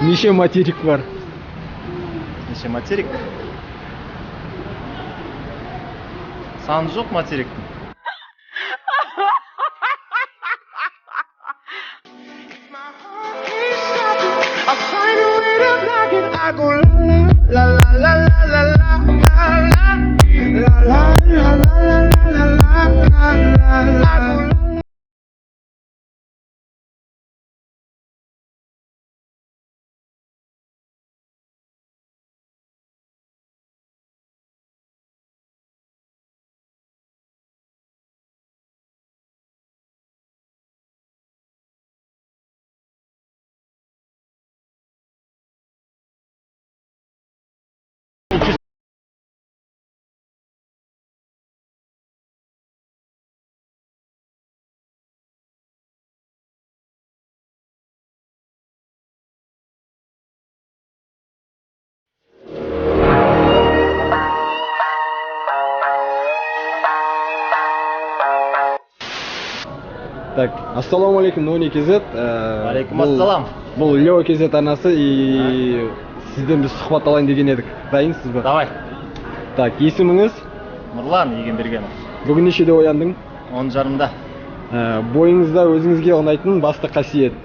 Неше материк бар? Неше материк? Саны жоқ материктің. Так, ассалаумалейкум, Нони КЗ. Алейкум ассалам. Бұл Лео КЗ арнасы и сізден біз сұхбат алайын деген едік. Дайынсыз ба? Давай. Так, есіміңіз? Нұрлан Егенбергенов. Бүгін нешеде ояндың? 10:30-да. Бойыңызда өзіңізге ұнайтын басты қасиет?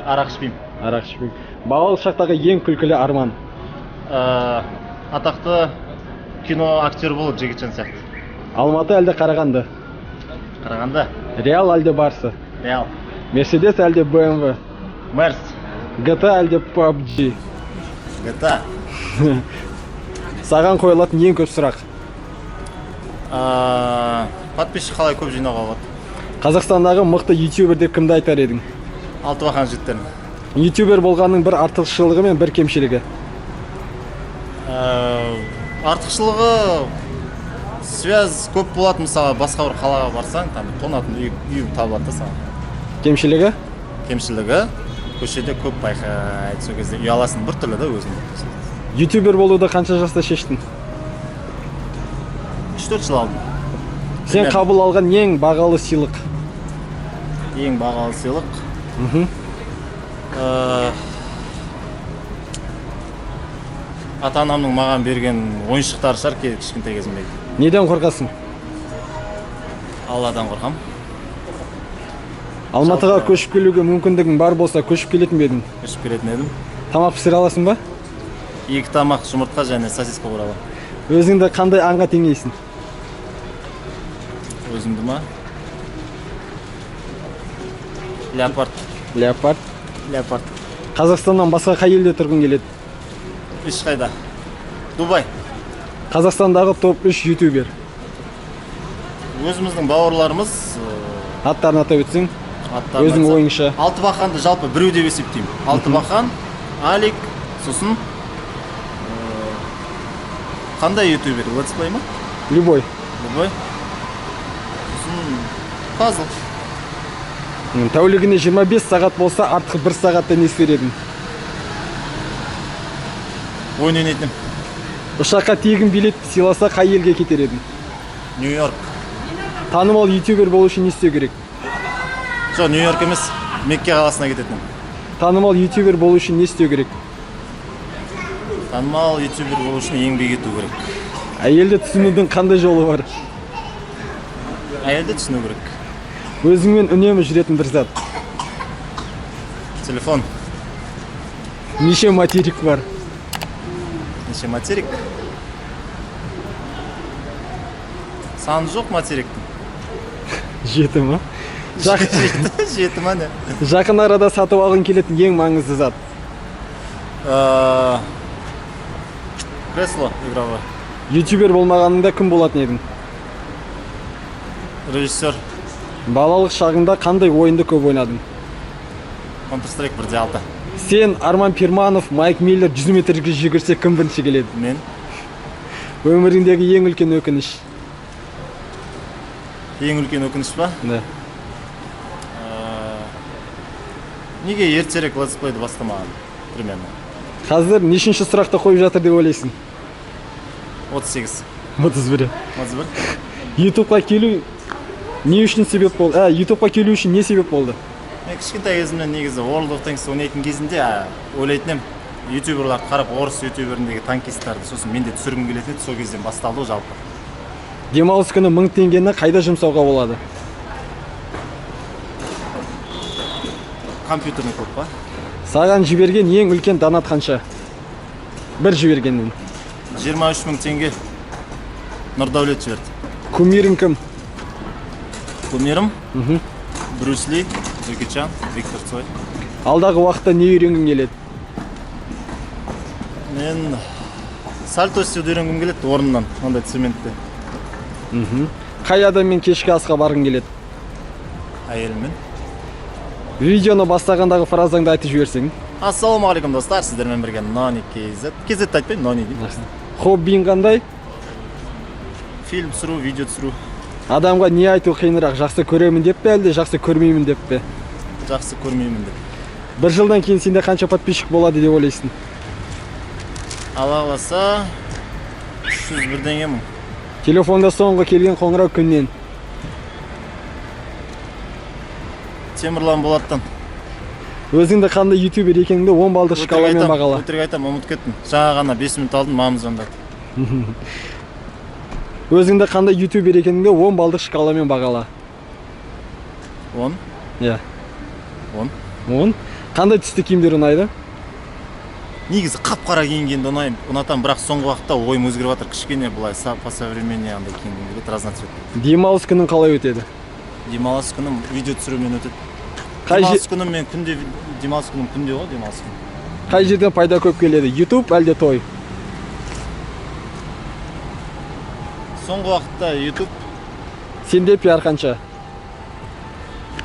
Арақ ішпеймін. Арақ ішпеймін. Балалық шақтағы ең күлкілі арман? Атақты кино актер болып Жекетжан сияқты. Алматы әлде Қарағанды? Қарағанды. Реал әлде Барса? Реал. Мерседес әлде BMW? Мерс. GTA әлде PUBG? GTA. Саған қойылатын ең көп сұрақ? Подписчик қалай көп жинауға болады? Қазақстандағы мықты ютубер деп кімді айтар едің? Алтыбақан жігіттерін. Ютубер болғанның бір артықшылығы мен бір кемшілігі? Артықшылығы связь көп болады, мысалы басқа бір қалаға барсаң, там тонатын үй табылады да саған. Кемшілігі? Кемшілігі көшеде көп байқайды, сол кезде ұяласың бір түрлі да өзің. Ютубер болуды қанша жаста шештің? 3-4 жыл алдым. Сен қабыл алған ең бағалы сыйлық? Ең бағалы сыйлық? Ата-анамның маған берген ойыншықтар шығар кішкентай кезімде. Неден қорқасың? Алладан қорқам. Алматыға көшіп келуге мүмкіндігің бар болса, көшіп келетін бе едің? Көшіп келетін едім. Тамақ пісіре аласың ба? 2 тамақ, жұмыртқа және сосиска қуыра аламын. Өзіңді қандай аңға теңейсің? Өзімді ма? Леопард. Леопард? Леопард. Қазақстаннан басқа қай елде тұрғың келеді? Ешқайда. Дубай. Қазақстандағы топ 3 ютубер? Өзіміздің бауырларымыз. Аттарын атап өтсең? Өзің ойыңша? Алтыбақанды жалпы біреу деп есептеймін. Алтыбақан, Алик, сосын қандай ютубер? Летсплей ма? Любой. Любой. Сосын Пазл. Тәулігіне 25 сағат болса, артық 1 сағатта не істер едің? Ойын ойнайтын. Ұшаққа тегін билет сыйласа, қай елге кетер едің? Нью-Йорк. Танымал ютубер болу үшін не істеу керек? Жоқ, Нью-Йорк емес, Мекке қаласына кететін. Танымал ютубер болу үшін не істеу керек? Танымал ютубер болу үшін еңбек ету керек. Әйелді түсінудің қандай жолы бар? Әйелді түсіну керек. Өзіңмен үнемі жүретін бір зат? Телефон. Неше материк бар? Неше материк? Саны жоқ материктің. 7 ма? 7 ма не? Жақын арада сатып алғың келетін ең маңызды зат? Кресло игровое. Ютубер болмағаныңда кім болатын едің? Режиссер. Балалық шағыңда қандай ойынды көп ойнадың? Counter-Strike 1.6. Сен, Арман Пирманов, Майк Миллер 100 метрге жүгірсе кім бірінші келеді? Мен. Өміріңдегі ең үлкен өкініш? Ең үлкен өкініш па? Да. Неге ертерек летсплейді бастамаған? Примерно. Қазір нешінші сұрақты қойып жатыр деп ойлайсың? 38. 31. 31. Ютубқа келу не үшін себеп болды? Ютубқа келу үшін не себеп болды? Мен кішкентай кезімнен негізі World of Tanks ойнайтын кезінде ойлайтын едім, ютуберларды қарап, орыс ютуберіндегі танкистерді, сосын мен де түсіргім келетін еді, сол кезден басталды ғой жалпы. Демалыс күні 1000 теңгені қайда жұмсауға болады? Компьютерный көп па? Саған жіберген ең үлкен донат қанша? Бір жібергеннен. 23 000 теңге Нұрдәулет жіберді. Кумирің кім? Кумирім? Брюс Ли, Джеки Чан, Виктор Цой. Алдағы уақытта не үйренгің келеді? Мен сальто істеуді үйренгім келеді орнынан, ондай цементте. Қай адаммен кешкі асқа барғың келеді? Әйеліммен. Видеоны бастағандағы фразаңды айтып жіберсең. Ассалаумағалейкум достар, сіздермен бірге Нони KZ. KZ айтпаймын, Нони деймін. Хоббиің қандай? Фильм түсіру, видео түсіру. Адамға не айту қиынырақ, жақсы көремін деп пе, әлде жақсы көрмеймін деп пе? Жақсы көрмеймін деп. Бір жылдан кейін сенде қанша подписчик болады деп ойлайсың? Алла қаласа 300 бірдеңе мың. Телефонда соңғы келген қоңырау күннен. Темірлан Болаттан. Өзіңді қандай ютубер екеніңді 10 балдық шкаламен бағала. Өтірік айтам, ұмытып кеттім. Жаңа ғана 5 минут алдым, мамам звондады. Өзіңді қандай ютубер екеніңді 10 балдық шкаламен бағала. 10? Иә. 10? 10? Қандай түсті киімдер ұнайды? Негізі қап-қара киінгенді ұнатам, бірақ соңғы уақытта ойым өзгеріп жатыр. Кішкене былай по современный андай киінгім келеді, разноцветный. Демалыс күнің қалай өтеді? Демалыс күнім видео түсірумен өтеді. Демалыс күнім күнде ғой, демалыс күнім. Қай жерден пайда көп келеді? YouTube әлде той? Соңғы уақытта YouTube. Сенде пиар қанша?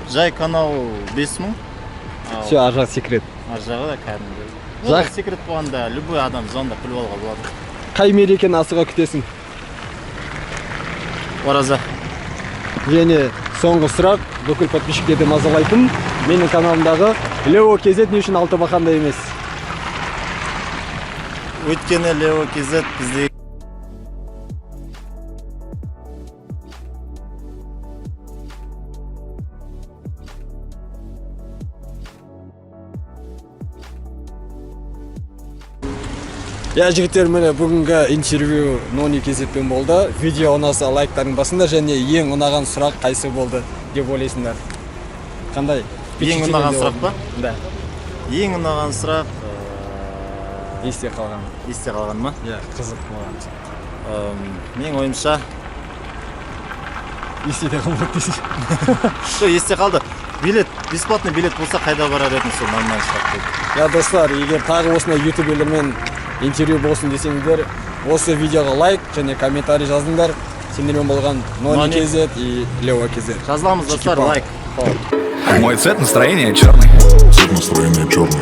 Жай канал 5 000. Все, ар жағы секрет. Ар жағы да кәдімгі. Секрет болғанда любой адам звондап біліп алуға болады. Қай мерекені асыға күтесің? Ораза. Және соңғы сұрақ, бүкіл подписчиктерді мазалайтын, менің каналымдағы Лео KZ не үшін Алтыбақанда емес? Өйткені Лео KZ бізде Я жігіттер, міне бүгінгі интервью Нони KZ-пен болды. Видео ұнаса лайктардың басында, және ең ұнаған сұрақ қайсы болды деп ойлайсыңдар? Қандай? Ең ұнаған сұрақ па? Да. Ең ұнаған сұрақ Есте қалған. Есте қалған ма? Иә, қызық болған. Менің ойымша Есте қалмады дейсіз. Жоқ, есте қалды. Билет, бесплатный билет болса қайда барар едім, сол нормально сұрақ болды. Я достар, егер тағы осындай ютуберлермен интервью болсын десеңіздер, осы видеоға лайк және комментарий жазыңдар. Сендермен болған Нони KZ и Лео KZ. Жазыламыз достар, лайк. Мой цвет настроения черный. Цвет настроения черный.